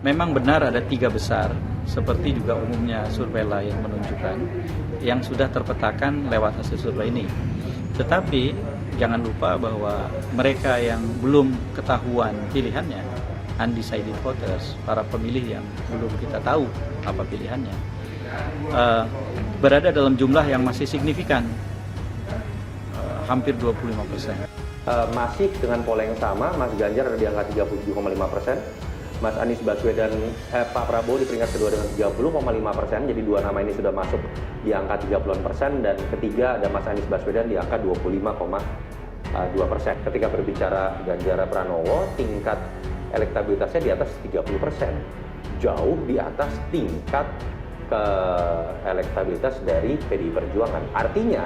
Memang benar ada 3 besar, seperti juga umumnya survei lain menunjukkan, yang sudah terpetakan lewat hasil survei ini. Tetapi jangan lupa bahwa mereka yang belum ketahuan pilihannya, undecided voters, para pemilih yang belum kita tahu apa pilihannya, berada dalam jumlah yang masih signifikan, hampir 25%. Masih dengan pola yang sama, Mas Ganjar ada di angka 37,5%, Mas Anies Baswedan, Pak Prabowo di peringkat kedua dengan 30,5%, jadi dua nama ini sudah masuk di angka 30%, dan ketiga ada Mas Anies Baswedan di angka 25,2%. Ketika berbicara Ganjar Pranowo, tingkat elektabilitasnya di atas 30%, jauh di atas tingkat elektabilitas dari PDI Perjuangan. Artinya,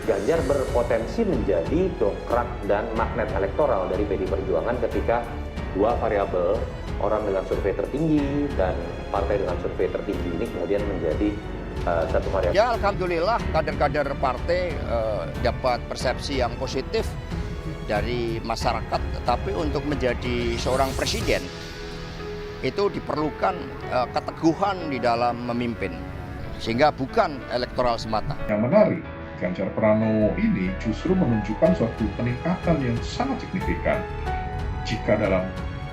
Ganjar berpotensi menjadi dongkrak dan magnet elektoral dari PDI Perjuangan ketika dua variabel, orang dengan survei tertinggi dan partai dengan survei tertinggi ini kemudian menjadi satu variabel. Ya, alhamdulillah kader-kader partai dapat persepsi yang positif dari masyarakat, tapi untuk menjadi seorang presiden itu diperlukan keteguhan di dalam memimpin, sehingga bukan elektoral semata. Yang menarik, Ganjar Pranowo ini justru menunjukkan suatu peningkatan yang sangat signifikan. Jika dalam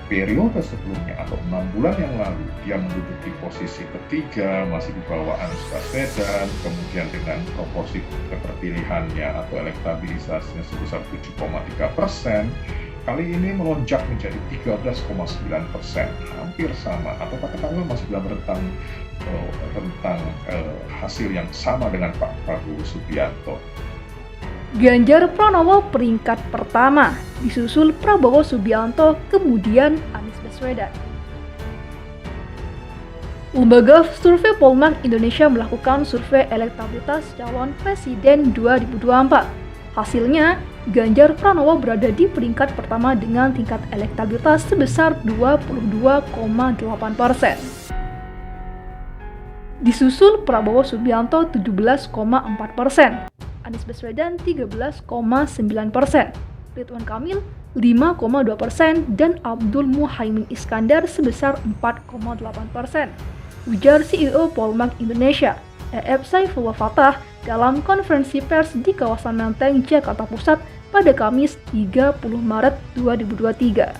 periode sebelumnya atau 6 bulan yang lalu dia menduduki posisi ketiga, masih di bawah Anies Baswedan, kemudian dengan proporsi keterpilihannya atau elektabilitasnya sebesar 7,3%, kali ini melonjak menjadi 13,9%, hampir sama, atau katakanlah masih dalam rentang hasil yang sama dengan Pak Prabowo Subianto. Ganjar Pranowo peringkat pertama, disusul Prabowo Subianto, kemudian Anies Baswedan. Lembaga Survei Polmark Indonesia melakukan survei elektabilitas calon presiden 2024. Hasilnya, Ganjar Pranowo berada di peringkat pertama dengan tingkat elektabilitas sebesar 22,8%. Disusul Prabowo Subianto 17,4%. Anies Baswedan 13,9%, Ridwan Kamil 5,2%, dan Abdul Muhaimin Iskandar sebesar 4,8%. Ujar CEO Polmark Indonesia, E.F. Saifullah Fattah, dalam konferensi pers di kawasan Menteng, Jakarta Pusat pada Kamis 30 Maret 2023.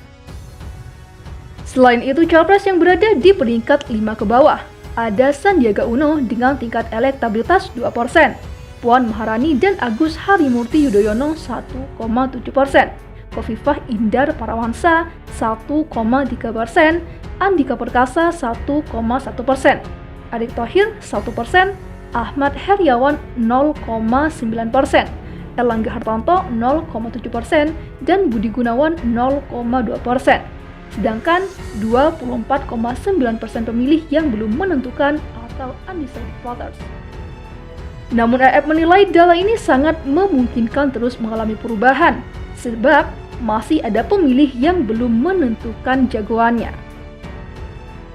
Selain itu, capres yang berada di peringkat 5 ke bawah, ada Sandiaga Uno dengan tingkat elektabilitas 2%, Puan Maharani dan Agus Harimurti Yudhoyono 1,7%, Khofifah Indar Parawansa 1,3%, Andika Perkasa 1,1%, Erick Thohir 1%, Ahmad Heriawan 0,9%, Erlangga Hartarto 0,7%, dan Budi Gunawan 0,2%. Sedangkan 24,9% pemilih yang belum menentukan atau undecided voters. Namun EF menilai data ini sangat memungkinkan terus mengalami perubahan, sebab masih ada pemilih yang belum menentukan jagoannya.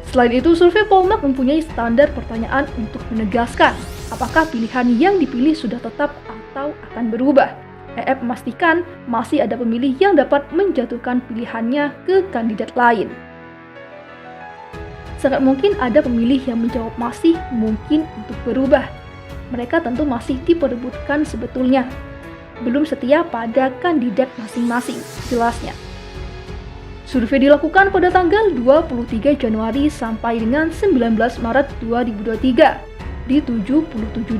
Selain itu, survei Polmark mempunyai standar pertanyaan untuk menegaskan apakah pilihan yang dipilih sudah tetap atau akan berubah. EF memastikan masih ada pemilih yang dapat menjatuhkan pilihannya ke kandidat lain. Sangat mungkin ada pemilih yang menjawab masih mungkin untuk berubah. Mereka tentu masih diperebutkan sebetulnya, belum setia pada kandidat masing-masing, jelasnya. Survei dilakukan pada tanggal 23 Januari sampai dengan 19 Maret 2023 di 77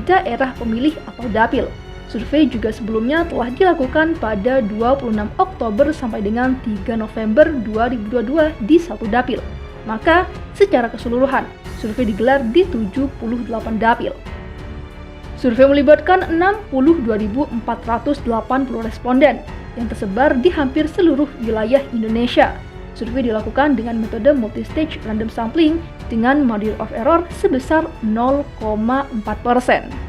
daerah pemilih atau dapil. Survei juga sebelumnya telah dilakukan pada 26 Oktober sampai dengan 3 November 2022 di 1 dapil. Maka, secara keseluruhan, survei digelar di 78 dapil. Survei melibatkan 62.480 responden yang tersebar di hampir seluruh wilayah Indonesia. Survei dilakukan dengan metode multistage random sampling dengan margin of error sebesar 0,4%.